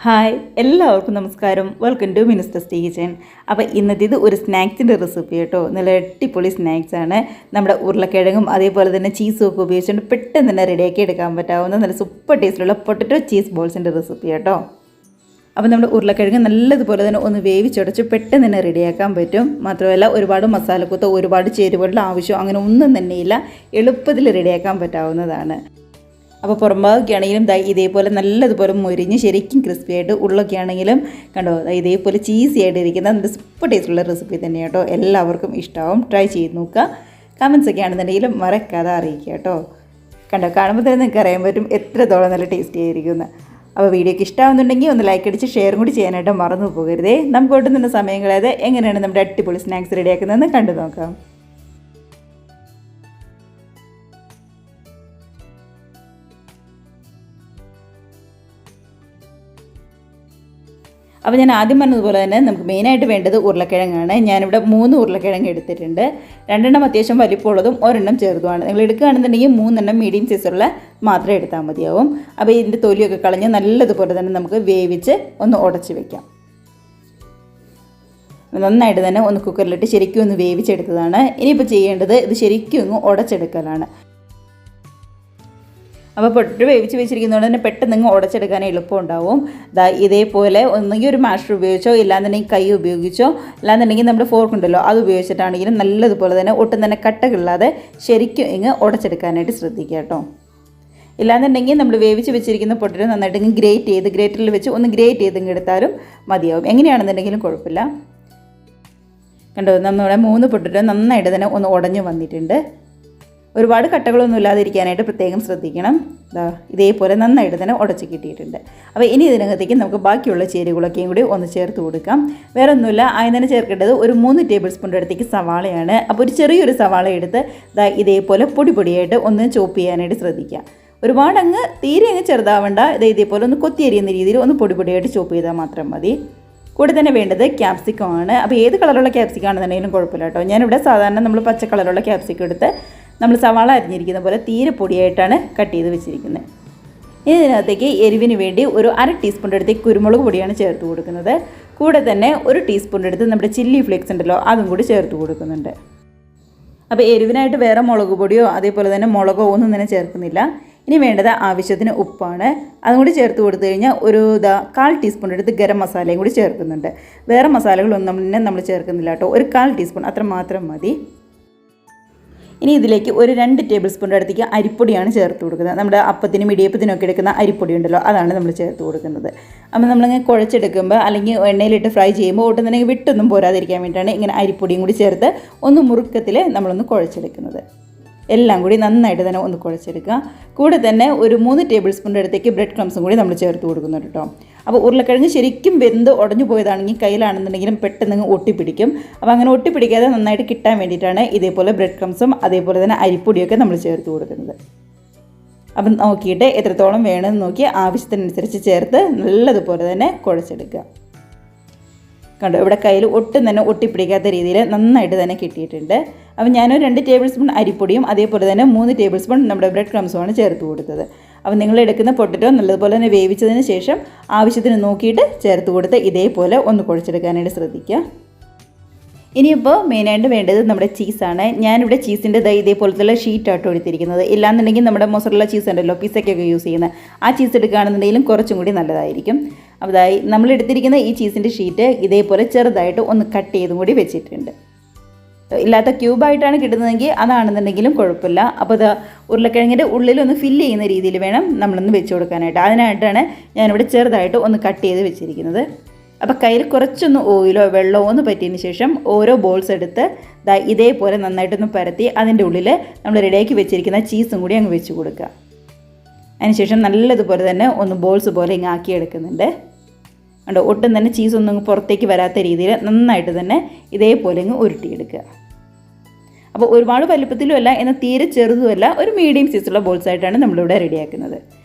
Hi എല്ലാവർക്കും നമസ്കാരം. Welcome to Minister Kitchen. അപ്പോൾ ഇന്നത്തേത് ഒരു സ്നാക്സിൻ്റെ റെസിപ്പി കേട്ടോ. നല്ല അടിപൊളി സ്നാക്സാണ്. നമ്മുടെ ഉരുളക്കിഴങ്ങും അതേപോലെ തന്നെ ചീസും ഒക്കെ ഉപയോഗിച്ചുകൊണ്ട് പെട്ടെന്ന് തന്നെ റെഡിയാക്കി എടുക്കാൻ പറ്റാവുന്ന നല്ല സൂപ്പർ ടേസ്റ്റിലുള്ള പൊട്ടറ്റോ ചീസ് ബോൾസിൻ്റെ റെസിപ്പി കേട്ടോ. അപ്പോൾ നമ്മുടെ ഉരുളക്കിഴങ്ങ് നല്ലതുപോലെ തന്നെ ഒന്ന് വേവിച്ചുടച്ച് പെട്ടെന്ന് തന്നെ റെഡിയാക്കാൻ പറ്റും. മാത്രമല്ല ഒരുപാട് മസാലക്കൂത്തോ ഒരുപാട് ചേരുവകളുടെ ആവശ്യമോ അങ്ങനെ ഒന്നും തന്നെയില്ല. എളുപ്പത്തിൽ റെഡിയാക്കാൻ പറ്റാവുന്നതാണ്. അപ്പോൾ പുറംഭാഗമൊക്കെ ആണെങ്കിലും ഇതേപോലെ നല്ലതുപോലെ മൊരിഞ്ഞ് ശരിക്കും ക്രിസ്പി ആയിട്ട് ഉള്ളൊക്കെ ആണെങ്കിലും കണ്ടോ ഇതേപോലെ ചീസി ആയിട്ട് ഇരിക്കുന്ന നല്ല സൂപ്പർ ടേസ്റ്റുള്ള റെസിപ്പി തന്നെ കേട്ടോ. എല്ലാവർക്കും ഇഷ്ടമാവും. ട്രൈ ചെയ്ത് നോക്കുക. കമൻസ് ഒക്കെ ആണെന്നുണ്ടെങ്കിലും മറക്കാതെ അറിയിക്കുക കേട്ടോ. കണ്ടോ കാണുമ്പോൾ തന്നെ നിങ്ങൾക്ക് അറിയാൻ പറ്റും എത്രത്തോളം നല്ല ടേസ്റ്റി ആയിരിക്കുമെന്ന്. അപ്പോൾ വീഡിയോക്ക് ഇഷ്ടമാകുന്നുണ്ടെങ്കിൽ ഒന്ന് ലൈക്ക് അടിച്ച് ഷെയറും കൂടി ചെയ്യാനായിട്ട് മറന്നു പോകരുതേ. നമുക്ക് ഒട്ടും തന്നെ സമയം കളയാതെ എങ്ങനെയാണ് നമ്മുടെ അടിപൊളി സ്നാക്സ് റെഡിയാക്കുന്നതെന്ന് കണ്ടു നോക്കാം. അപ്പോൾ ഞാൻ ആദ്യം പറഞ്ഞതുപോലെ തന്നെ നമുക്ക് മെയിനായിട്ട് വേണ്ടത് ഉരുളക്കിഴങ്ങാണ്. ഞാനിവിടെ 3 ഉരുളക്കിഴങ്ങ് എടുത്തിട്ടുണ്ട്. 2 അത്യാവശ്യം വലിപ്പമുള്ളതും 1 ചെറുതുമാണ്. നിങ്ങൾ എടുക്കുകയാണെന്നുണ്ടെങ്കിൽ 3 മീഡിയം സൈസുള്ള മാത്രമേ എടുത്താൽ മതിയാവും. അപ്പോൾ ഇതിൻ്റെ തൊലിയൊക്കെ കളഞ്ഞ് നല്ലതുപോലെ തന്നെ നമുക്ക് വേവിച്ച് ഒന്ന് ഉടച്ച് വെക്കാം. നന്നായിട്ട് തന്നെ ഒന്ന് കുക്കറിലിട്ട് ശരിക്കും ഒന്ന് വേവിച്ചെടുത്തതാണ്. ഇനിയിപ്പോൾ ചെയ്യേണ്ടത് ഇത് ശരിക്കും ഒന്ന് ഉടച്ചെടുക്കലാണ്. അപ്പോൾ പൊട്ടറ്റോ വേവിച്ച് വെച്ചിരിക്കുന്നതുകൊണ്ട് തന്നെ പെട്ടെന്ന് നിങ്ങൾ ഉടച്ചെടുക്കാൻ എളുപ്പമുണ്ടാവും. ഇതേപോലെ ഒന്നെങ്കിൽ ഒരു മാഷർ ഉപയോഗിച്ചോ ഇല്ലാന്നുണ്ടെങ്കിൽ കൈ ഉപയോഗിച്ചോ ഇല്ലാന്നുണ്ടെങ്കിൽ നമ്മുടെ ഫോർക്ക് ഉണ്ടല്ലോ അത് ഉപയോഗിച്ചിട്ടാണെങ്കിലും നല്ലതുപോലെ തന്നെ ഒട്ടും തന്നെ കട്ടകളില്ലാതെ ശരിക്കും ഇങ്ങ് ഉടച്ചെടുക്കാനായിട്ട് ശ്രദ്ധിക്കുക കേട്ടോ. ഇല്ലാന്നുണ്ടെങ്കിൽ നമ്മൾ വേവിച്ച് വെച്ചിരിക്കുന്ന പൊട്ടറ്റോ നന്നായിട്ട് ഇങ്ങ് ഗ്രേറ്ററിൽ വെച്ച് ഒന്ന് ഗ്രേറ്റ് ചെയ്ത് എടുത്താലും മതിയാവും. എങ്ങനെയാണെന്നുണ്ടെങ്കിലും കുഴപ്പമില്ല. കണ്ടോ നമ്മുടെ 3 പൊട്ടറ്റോ നന്നായിട്ട് തന്നെ ഒന്ന് ഉടഞ്ഞു വന്നിട്ടുണ്ട്. ഒരുപാട് കട്ടകളൊന്നും ഇല്ലാതിരിക്കാനായിട്ട് പ്രത്യേകം ശ്രദ്ധിക്കണം. ഇതേപോലെ നന്നായിട്ട് തന്നെ ഉടച്ച് കിട്ടിയിട്ടുണ്ട്. അപ്പോൾ ഇനി ഇതിനകത്തേക്ക് നമുക്ക് ബാക്കിയുള്ള ചേരുവകളൊക്കെയും കൂടി ഒന്ന് ചേർത്ത് കൊടുക്കാം. വേറെ ഒന്നുമില്ല, ആദ്യം തന്നെ ചേർക്കേണ്ടത് ഒരു 3 ടേബിൾ സ്പൂണിൻ്റെ അടുത്തേക്ക് സവാളയാണ്. അപ്പോൾ ഒരു ചെറിയൊരു സവാള എടുത്ത് ഇതേപോലെ പൊടിയായിട്ട് ഒന്ന് ചോപ്പ് ചെയ്യാനായിട്ട് ശ്രദ്ധിക്കുക. ഒരുപാട് തീരെ ചെറുതാവേണ്ട. ഇതേപോലെ ഒന്ന് കൊത്തിയരിയുന്ന രീതിയിൽ ഒന്ന് പൊടിയായിട്ട് ചോപ്പ് ചെയ്താൽ മാത്രം മതി. കൂടെ തന്നെ വേണ്ടത് ക്യാപ്സിക്കം ആണ്. അപ്പോൾ ഏത് കളറുള്ള ക്യാപ്സിക്കം ആണെന്നുണ്ടെങ്കിലും കുഴപ്പമില്ല കേട്ടോ. ഞാനിവിടെ സാധാരണ നമ്മൾ പച്ച കളറുള്ള ക്യാപ്സിക്കം എടുത്ത് നമ്മൾ സവാള അരിഞ്ഞിരിക്കുന്ന പോലെ തീരെ പൊടിയായിട്ടാണ് കട്ട് ചെയ്ത് വെച്ചിരിക്കുന്നത്. ഇനി ഇതിനകത്തേക്ക് എരിവിന് വേണ്ടി ഒരു 1/2 ടീസ്പൂണിൻ്റെ അടുത്തേക്ക് കുരുമുളക് പൊടിയാണ് ചേർത്ത് കൊടുക്കുന്നത്. കൂടെ തന്നെ 1 ടീസ്പൂണിൻ്റെ അടുത്ത് നമ്മുടെ ചില്ലി ഫ്ലേക്സ് ഉണ്ടല്ലോ അതും കൂടി ചേർത്ത് കൊടുക്കുന്നുണ്ട്. അപ്പോൾ എരിവിനായിട്ട് വേറെ മുളക് പൊടിയോ അതേപോലെ തന്നെ മുളകോ ഒന്നും തന്നെ ചേർക്കുന്നില്ല. ഇനി വേണ്ടത് ആവശ്യത്തിന് ഉപ്പാണ്. അതും കൂടി ചേർത്ത് കൊടുത്തു കഴിഞ്ഞാൽ ഒരു 1/4 ടീസ്പൂണിൻ്റെ അടുത്ത് ഗരം മസാലയും കൂടി ചേർക്കുന്നുണ്ട്. വേറെ മസാലകളൊന്നും നമ്മൾ ചേർക്കുന്നില്ല കേട്ടോ. ഒരു 1/4 ടീസ്പൂൺ അത്ര മാത്രം മതി. ഇനി ഇതിലേക്ക് ഒരു 2 ടേബിൾ സ്പൂണിൻ്റെ അടുത്തേക്ക് അരിപ്പൊടിയാണ് ചേർത്ത് കൊടുക്കുന്നത്. നമ്മുടെ അപ്പത്തിനും ഇടിയപ്പത്തിനൊക്കെ എടുക്കുന്ന അരിപ്പൊടി ഉണ്ടല്ലോ അതാണ് നമ്മൾ ചേർത്ത് കൊടുക്കുന്നത്. അപ്പോൾ നമ്മളിങ്ങനെ കുഴച്ചെടുക്കുമ്പോൾ അല്ലെങ്കിൽ എണ്ണയിലിട്ട് ഫ്രൈ ചെയ്യുമ്പോൾ ഒട്ടും തന്നെ വിട്ടൊന്നും പോരാതിരിക്കാൻ വേണ്ടിയിട്ടാണ് ഇങ്ങനെ അരിപ്പൊടിയും കൂടി ചേർത്ത് ഒന്ന് മുറുക്കത്തിൽ നമ്മളൊന്ന് കുഴച്ചെടുക്കുന്നത്. എല്ലാം കൂടി നന്നായിട്ട് തന്നെ ഒന്ന് കുഴച്ചെടുക്കുക. കൂടെ തന്നെ ഒരു 3 ടേബിൾ സ്പൂണിൻ്റെ അടുത്തേക്ക് ബ്രെഡ് ക്രംസും കൂടി നമ്മൾ ചേർത്ത് കൊടുക്കുന്നുണ്ട് കേട്ടോ. അപ്പോൾ ഉരുളക്കിഴങ്ങ് ശരിക്കും വെന്ത് ഉടഞ്ഞു പോയതാണെങ്കിൽ കയ്യിലാണെന്നുണ്ടെങ്കിലും പെട്ടെന്ന് ഒട്ടിപ്പിടിക്കും. അപ്പോൾ അങ്ങനെ ഒട്ടിപ്പിടിക്കാതെ നന്നായിട്ട് കിട്ടാൻ വേണ്ടിയിട്ടാണ് ഇതേപോലെ ബ്രെഡ് ക്രംസും അതേപോലെ തന്നെ അരിപ്പൊടിയൊക്കെ നമ്മൾ ചേർത്ത് കൊടുക്കുന്നത്. അപ്പം നോക്കിയിട്ട് എത്രത്തോളം വേണമെന്ന് നോക്കി ആവശ്യത്തിനനുസരിച്ച് ചേർത്ത് നല്ലതുപോലെ തന്നെ കുഴച്ചെടുക്കുക. കണ്ടോ ഇവിടെ കയ്യിൽ ഒട്ടും തന്നെ ഒട്ടിപ്പിടിക്കാത്ത രീതിയിൽ നന്നായിട്ട് തന്നെ കിട്ടിയിട്ടുണ്ട്. അപ്പോൾ ഞാനൊരു 2 ടേബിൾ സ്പൂൺ അരിപ്പൊടിയും അതേപോലെ തന്നെ 3 ടേബിൾ സ്പൂൺ നമ്മുടെ ബ്രെഡ് ക്രംസുമാണ് ചേർത്ത് കൊടുത്തത്. അപ്പോൾ നിങ്ങൾ എടുക്കുന്ന പൊട്ടറ്റോ നല്ലതുപോലെ തന്നെ വേവിച്ചതിന് ശേഷം ആവശ്യത്തിന് നോക്കിയിട്ട് ചേർത്ത് കൊടുത്ത് ഇതേപോലെ ഒന്ന് കുഴച്ചെടുക്കാനായിട്ട് ശ്രദ്ധിക്കുക. ഇനിയിപ്പോൾ മെയിനായിട്ട് വേണ്ടത് നമ്മുടെ ചീസാണ്. ഞാനിവിടെ ചീസിൻ്റെ ഇതേപോലത്തെ ഷീറ്റാട്ടോ എടുത്തിരിക്കുന്നത്. ഇല്ലാന്നുണ്ടെങ്കിൽ നമ്മുടെ മൊസറല്ല ചീസ് ഉണ്ടല്ലോ പിസയ്ക്കൊക്കെ യൂസ് ചെയ്യുന്നത് ആ ചീസ് എടുക്കുകയാണെന്നുണ്ടെങ്കിലും കുറച്ചും കൂടി നല്ലതായിരിക്കും. അപ്പോൾ നമ്മൾ എടുത്തിരിക്കുന്ന ഈ ചീസിൻ്റെ ഷീറ്റ് ഇതേപോലെ ചെറുതായിട്ട് ഒന്ന് കട്ട് ചെയ്തും കൂടി വെച്ചിട്ടുണ്ട്. ഇല്ലാത്ത ക്യൂബായിട്ടാണ് കിട്ടുന്നതെങ്കിൽ അതാണെന്നുണ്ടെങ്കിലും കുഴപ്പമില്ല. അപ്പോൾ ഉരുളക്കിഴങ്ങിൻ്റെ ഉള്ളിലൊന്ന് ഫില്ല് ചെയ്യുന്ന രീതിയിൽ വേണം നമ്മളൊന്ന് വെച്ച് കൊടുക്കാനായിട്ട്. അതിനായിട്ടാണ് ഞാനിവിടെ ചെറുതായിട്ട് ഒന്ന് കട്ട് ചെയ്ത് വെച്ചിരിക്കുന്നത്. അപ്പോൾ കയ്യിൽ കുറച്ചൊന്ന് ഓയിലോ വെള്ളമോ ഒന്ന് പറ്റിയതിന് ശേഷം ഓരോ ബോൾസ് എടുത്ത് ഇതേപോലെ നന്നായിട്ടൊന്ന് പരത്തി അതിൻ്റെ ഉള്ളിൽ നമ്മൾ റെഡിയാക്കി വെച്ചിരിക്കുന്ന ചീസും കൂടി അങ്ങ് വെച്ച് കൊടുക്കുക. അതിനുശേഷം നല്ലതുപോലെ തന്നെ ഒന്ന് ബോൾസ് പോലെ ഇങ്ങ് ആക്കിയെടുക്കുന്നുണ്ട്. കണ്ടോ ഒട്ടും തന്നെ ചീസൊന്നും പുറത്തേക്ക് വരാത്ത രീതിയിൽ നന്നായിട്ട് തന്നെ ഇതേപോലെ ഇങ്ങ് ഉരുട്ടിയെടുക്കുക. അപ്പോൾ ഒരുപാട് വലുപ്പത്തിലുമല്ല എന്നാൽ തീരെ ചെറുതുമല്ല, ഒരു മീഡിയം സൈസുള്ള ബോൾസായിട്ടാണ് നമ്മളിവിടെ റെഡിയാക്കുന്നത്.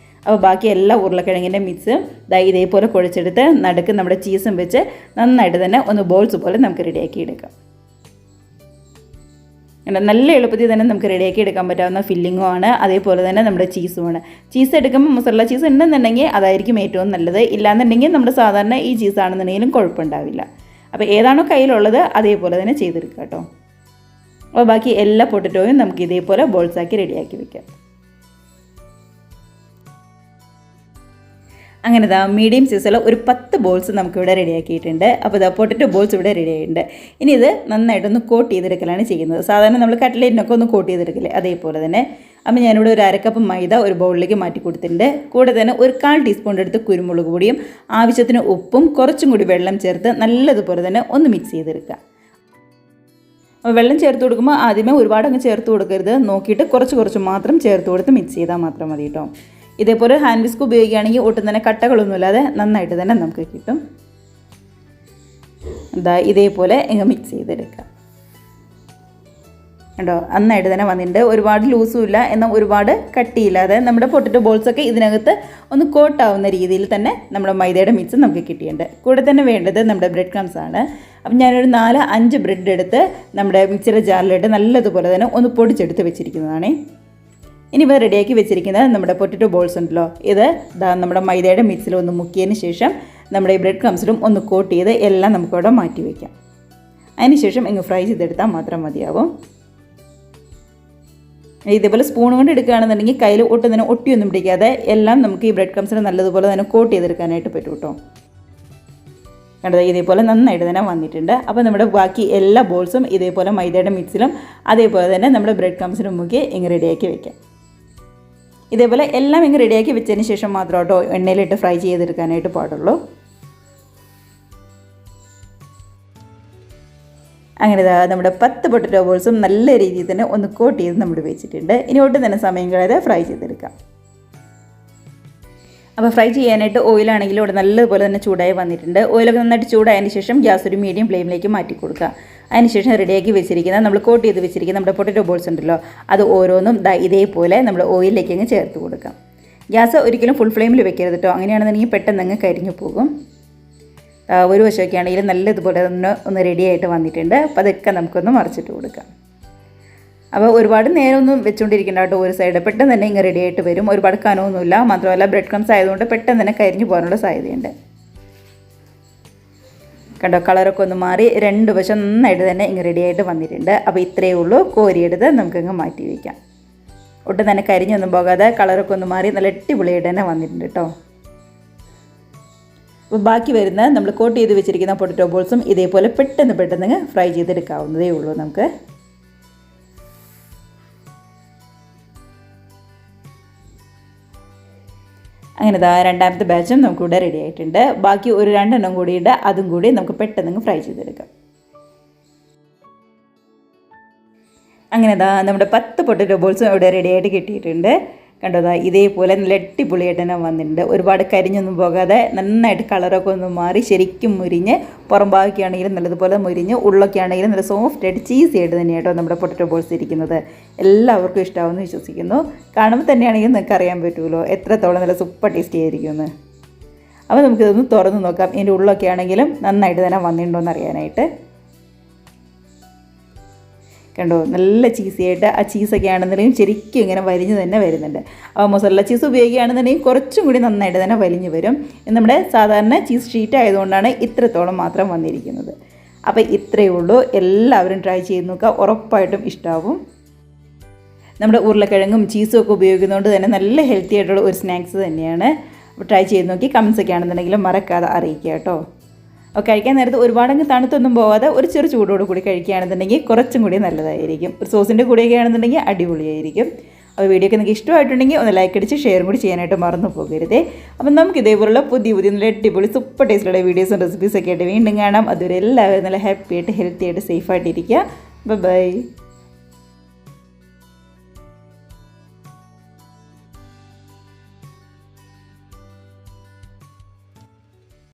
അപ്പോൾ ബാക്കി എല്ലാ ഉരുളക്കിഴങ്ങിൻ്റെ മിക്സും ഇതേപോലെ കുഴച്ചെടുത്ത് നടുക്ക് നമ്മുടെ ചീസും വെച്ച് നന്നായിട്ട് തന്നെ ഒന്ന് ബോൾസ് പോലെ നമുക്ക് റെഡിയാക്കി എടുക്കാം. നല്ല എളുപ്പത്തിൽ തന്നെ നമുക്ക് റെഡിയാക്കി എടുക്കാൻ പറ്റാവുന്ന ഫില്ലിങ്ങും ആണ്, അതേപോലെ തന്നെ നമ്മുടെ ചീസുമാണ്. ചീസ് എടുക്കുമ്പോൾ മൊസറല്ല ചീസ് ഉണ്ടെന്നുണ്ടെങ്കിൽ അതായിരിക്കും ഏറ്റവും നല്ലത്. ഇല്ലാന്നുണ്ടെങ്കിൽ നമ്മുടെ സാധാരണ ഈ ചീസാണെന്നുണ്ടെങ്കിലും കുഴപ്പമുണ്ടാവില്ല. അപ്പോൾ ഏതാണോ കയ്യിലുള്ളത് അതേപോലെ തന്നെ ചെയ്തെടുക്കുക കേട്ടോ. അപ്പോൾ ബാക്കി എല്ലാ പൊട്ടറ്റോയും നമുക്ക് ഇതേപോലെ ബോൾസാക്കി റെഡിയാക്കി വെക്കാം. അങ്ങനെ മീഡിയം സൈസുള്ള ഒരു 10 ബോൾസ് നമുക്കിവിടെ റെഡിയാക്കിയിട്ടുണ്ട്. അപ്പോൾ പൊട്ടറ്റോ ബോൾസ് ഇവിടെ റെഡി ആയിട്ടുണ്ട്. ഇനി ഇത് നന്നായിട്ടൊന്ന് കോട്ട് ചെയ്തെടുക്കലാണ് ചെയ്യുന്നത്. സാധാരണ നമ്മൾ കട്ട്ലേറ്റിനൊക്കെ ഒന്ന് കോട്ട് ചെയ്തെടുക്കില്ലേ, അതേപോലെ തന്നെ. അപ്പോൾ ഞാനിവിടെ ഒരു 1/2 കപ്പ് മൈദ ഒരു ബൗളിലേക്ക് മാറ്റി കൊടുത്തിട്ടുണ്ട്. കൂടെ തന്നെ ഒരു 1/4 ടീസ്പൂൺ എടുത്ത് കുരുമുളക് പൊടിയും ആവശ്യത്തിന് ഉപ്പും കുറച്ചും കൂടി വെള്ളം ചേർത്ത് നല്ലതുപോലെ തന്നെ ഒന്ന് മിക്സ് ചെയ്തെടുക്കുക. അപ്പോൾ വെള്ളം ചേർത്ത് കൊടുക്കുമ്പോൾ ആദ്യമേ ഒരുപാട് അങ്ങ് ചേർത്ത് കൊടുക്കരുത്, നോക്കിയിട്ട് കുറച്ച് മാത്രം ചേർത്ത് കൊടുത്ത് മിക്സ് ചെയ്താൽ മാത്രം മതി കേട്ടോ. ഇതേപോലെ ഹാൻഡ് വിസ്ക് ഉപയോഗിക്കുകയാണെങ്കിൽ ഒട്ടും തന്നെ കട്ടകളൊന്നുമില്ലാതെ നന്നായിട്ട് തന്നെ നമുക്ക് കിട്ടും. ഇതേപോലെ മിക്സ് ചെയ്തെടുക്കാം കേട്ടോ. നന്നായിട്ട് തന്നെ വന്നിട്ടുണ്ട്. ഒരുപാട് ലൂസും ഇല്ല, എന്നാൽ ഒരുപാട് കട്ടിയില്ലാതെ നമ്മുടെ പൊട്ടറ്റോ ബോൾസൊക്കെ ഇതിനകത്ത് ഒന്ന് കോട്ടാവുന്ന രീതിയിൽ തന്നെ നമ്മുടെ മൈദയുടെ മിക്സ് നമുക്ക് കിട്ടിയിട്ടുണ്ട്. കൂടെ തന്നെ വേണ്ടത് നമ്മുടെ ബ്രെഡ് ക്രംസ് ആണ്. അപ്പം ഞാനൊരു 4-5 ബ്രെഡ് എടുത്ത് നമ്മുടെ മിക്സിയുടെ ജാറിലിട്ട് നല്ലതുപോലെ തന്നെ ഒന്ന് പൊടിച്ചെടുത്ത് വെച്ചിരിക്കുന്നതാണ്. ഇനി ഇപ്പോൾ റെഡിയാക്കി വെച്ചിരിക്കുന്നത് നമ്മുടെ പൊട്ടറ്റോ ബോൾസ് ഉണ്ടല്ലോ, ഇത് നമ്മുടെ മൈദയുടെ മിക്സിൽ ഒന്ന് മുക്കിയതിന് ശേഷം നമ്മുടെ ഈ ബ്രെഡ് ക്രംസിലും ഒന്ന് കോട്ട് ചെയ്ത് എല്ലാം നമുക്കവിടെ മാറ്റി വയ്ക്കാം. അതിനുശേഷം ഫ്രൈ ചെയ്തെടുത്താൽ മാത്രം മതിയാവും. ഇതേപോലെ സ്പൂൺ കൊണ്ട് എടുക്കുകയാണെന്നുണ്ടെങ്കിൽ കയ്യിൽ ഒട്ടും തന്നെ ഒട്ടിയൊന്നും പിടിക്കാതെ എല്ലാം നമുക്ക് ഈ ബ്രെഡ് ക്രംസിന് നല്ലതുപോലെ തന്നെ കോട്ട് ചെയ്തെടുക്കാനായിട്ട് പറ്റും കേട്ടോ. കണ്ടത് ഇതേപോലെ നന്നായിട്ട് തന്നെ വന്നിട്ടുണ്ട്. അപ്പോൾ നമ്മുടെ ബാക്കി എല്ലാ ബോൾസും ഇതേപോലെ മൈദയുടെ മിക്സിലും അതേപോലെ തന്നെ നമ്മുടെ ബ്രെഡ് ക്രംസിലും മുക്കി റെഡിയാക്കി വെക്കാം. ഇതേപോലെ എല്ലാം റെഡിയാക്കി വെച്ചതിന് ശേഷം മാത്രം കേട്ടോ എണ്ണയിലിട്ട് ഫ്രൈ ചെയ്തെടുക്കാനായിട്ട് പാടുള്ളൂ. അങ്ങനെ നമ്മുടെ 10 പൊട്ടറ്റോ ബോൾസും നല്ല രീതിയിൽ തന്നെ ഒന്ന് കോട്ട് ചെയ്ത് നമ്മൾ വെച്ചിട്ടുണ്ട്. ഇനി ഒട്ടും തന്നെ സമയം കളയാതെ ഫ്രൈ ചെയ്തെടുക്കാം. അപ്പോൾ ഫ്രൈ ചെയ്യാനായിട്ട് ഓയിലാണെങ്കിലും ഇവിടെ നല്ലതുപോലെ തന്നെ ചൂടായി വന്നിട്ടുണ്ട്. ഓയിലൊക്കെ നന്നായിട്ട് ചൂടായതിന് ശേഷം ഗ്യാസ് ഒരു മീഡിയം ഫ്ലെയിമിലേക്ക് മാറ്റി കൊടുക്കുക. അതിനുശേഷം റെഡിയാക്കി വെച്ചിരിക്കുന്ന നമ്മൾ കോട്ട് ചെയ്ത് വെച്ചിരിക്കുന്ന നമ്മുടെ പൊട്ടറ്റോ ബോൾസ് ഉണ്ടല്ലോ, അത് ഓരോന്നും ഇതേപോലെ നമ്മൾ ഓയിലിലേക്ക് ചേർത്ത് കൊടുക്കാം. ഗ്യാസ് ഒരിക്കലും ഫുൾ ഫ്ലെയിമിൽ വെക്കരുത് കേട്ടോ, അങ്ങനെയാണെന്നുണ്ടെങ്കിൽ പെട്ടെന്ന് കരിഞ്ഞു പോകും. ഒരു വശമൊക്കെ ആണെങ്കിലും നല്ലതുപോലെ ഒന്ന് റെഡിയായിട്ട് വന്നിട്ടുണ്ട്. അപ്പോൾ അതൊക്കെ നമുക്കൊന്ന് മറിച്ചിട്ട് കൊടുക്കാം. അപ്പോൾ ഒരുപാട് നേരമൊന്നും വെച്ചുകൊണ്ടിരിക്കേണ്ട കേട്ടോ, ഒരു സൈഡ് പെട്ടെന്ന് തന്നെ റെഡിയായിട്ട് വരും. ഒരുപാട് കനമൊന്നുമില്ല, മാത്രമല്ല ബ്രെഡ് ക്രംസ് ആയതുകൊണ്ട് പെട്ടെന്ന് തന്നെ കരിഞ്ഞു പോകാനുള്ള സാധ്യതയുണ്ട്. കണ്ടോ, കളറൊക്കെ ഒന്ന് മാറി 2 വശം നന്നായിട്ട് തന്നെ റെഡിയായിട്ട് വന്നിട്ടുണ്ട്. അപ്പോൾ ഇത്രയേ ഉള്ളൂ, കോരിയെടുത്ത് നമുക്കങ്ങ് മാറ്റി വയ്ക്കാം. ഒട്ടും തന്നെ കരിഞ്ഞൊന്നും പോകാതെ കളറൊക്കെ ഒന്ന് മാറി നല്ല അടിപൊളിയായിട്ട് തന്നെ വന്നിട്ടുണ്ട് കേട്ടോ. അപ്പോൾ ബാക്കി വരുന്ന നമ്മൾ കോട്ട് ചെയ്ത് വെച്ചിരിക്കുന്ന പൊട്ടറ്റോ ബോൾസും ഇതേപോലെ പെട്ടെന്ന് ഫ്രൈ ചെയ്തെടുക്കാവുന്നതേ ഉള്ളൂ നമുക്ക്. അങ്ങനെ രണ്ടാമത്തെ ബാച്ചും നമുക്കിവിടെ റെഡി ആയിട്ടുണ്ട്. ബാക്കി ഒരു 2 എണ്ണം കൂടിയിട്ട് അതും കൂടി നമുക്ക് പെട്ടെന്ന് ഫ്രൈ ചെയ്തെടുക്കാം. അങ്ങനെ നമ്മുടെ 10 പൊട്ടറ്റോ ബോൾസും ഇവിടെ റെഡി ആയിട്ട് കിട്ടിയിട്ടുണ്ട്. കണ്ടോ, ഇതേപോലെ നല്ല അടിപൊളിയായിട്ട് തന്നെ വന്നിട്ടുണ്ട്. ഒരുപാട് കരിഞ്ഞൊന്നും പോകാതെ നന്നായിട്ട് കളറൊക്കെ ഒന്ന് മാറി ശരിക്കും മുരിഞ്ഞ്, പുറം ഭാഗമൊക്കെയാണെങ്കിലും നല്ലതുപോലെ മുരിഞ്ഞ്, ഉള്ളൊക്കെ ആണെങ്കിലും നല്ല സോഫ്റ്റ് ആയിട്ട് ചീസി ആയിട്ട് തന്നെയാട്ടോ നമ്മുടെ പൊട്ടറ്റോ ബോൾസ് ഇരിക്കുന്നത്. എല്ലാവർക്കും ഇഷ്ടമാവുമെന്ന് വിശ്വസിക്കുന്നു. കാണുമ്പോൾ തന്നെയാണെങ്കിൽ നിങ്ങൾക്ക് അറിയാൻ പറ്റുമല്ലോ എത്രത്തോളം നല്ല സൂപ്പർ ടേസ്റ്റി ആയിരിക്കുമെന്ന്. അപ്പോൾ നമുക്കിതൊന്ന് തുറന്ന് നോക്കാം, ഇതിൻ്റെ ഉള്ളൊക്കെ ആണെങ്കിലും നന്നായിട്ട് തന്നെ വന്നിട്ടുണ്ടോ എന്ന് അറിയാനായിട്ട്. കണ്ടോ, നല്ല ചീസിയായിട്ട് ആ ചീസൊക്കെ ആണെന്നുണ്ടെങ്കിൽ ശരിക്കും വലിഞ്ഞ് തന്നെ വരുന്നുണ്ട്. അപ്പോൾ മൊസറല്ല ചീസ് ഉപയോഗിക്കുകയാണെന്നുണ്ടെങ്കിൽ കുറച്ചും കൂടി നന്നായിട്ട് തന്നെ വലിഞ്ഞ് വരും. നമ്മുടെ സാധാരണ ചീസ് ഷീറ്റ് ആയതുകൊണ്ടാണ് ഇത്രത്തോളം മാത്രം വന്നിരിക്കുന്നത്. അപ്പോൾ ഇത്രയേ ഉള്ളൂ, എല്ലാവരും ട്രൈ ചെയ്ത് നോക്കുക, ഉറപ്പായിട്ടും ഇഷ്ടമാവും. നമ്മുടെ ഉരുളക്കിഴങ്ങും ചീസും ഒക്കെ ഉപയോഗിക്കുന്നതുകൊണ്ട് തന്നെ നല്ല ഹെൽത്തി ആയിട്ടുള്ള ഒരു സ്നാക്സ് തന്നെയാണ്. അപ്പോൾ ട്രൈ ചെയ്ത് നോക്കി കമൻസൊക്കെ ആണെന്നുണ്ടെങ്കിലും മറക്കാതെ അറിയിക്കുക കേട്ടോ. അപ്പോൾ കഴിക്കാൻ നേരത്ത് ഒരുപാടങ്ങ് തണുത്തൊന്നും പോവാതെ ഒരു ചെറു ചൂടോട് കൂടി കഴിക്കുകയാണെന്നുണ്ടെങ്കിൽ കുറച്ചും കൂടി നല്ലതായിരിക്കും. ഒരു സോസിൻ്റെ കൂടെയൊക്കെ ആണെന്നുണ്ടെങ്കിൽ അടിപൊളിയായിരിക്കും. അപ്പോൾ വീഡിയോ ഒക്കെ നിങ്ങൾക്ക് ഇഷ്ടമായിട്ടുണ്ടെങ്കിൽ ഒന്ന് ലൈക്ക് അടിച്ച് ഷെയറും കൂടി ചെയ്യാനായിട്ട് മറന്നു പോകരുതേ. അപ്പം നമുക്ക് ഇതേപോലുള്ള പുതിയ നല്ല അടിപൊളി സൂപ്പർ ടേസ്റ്റുള്ള വീഡിയോസും റെസിപ്പീസൊക്കെ ആയിട്ട് വീണ്ടും കാണാം. അതുവരെ എല്ലാവരും നല്ല ഹാപ്പി ആയിട്ട് ഹെൽത്തി ആയിട്ട് സേഫായിട്ടിരിക്കുക. ബൈ.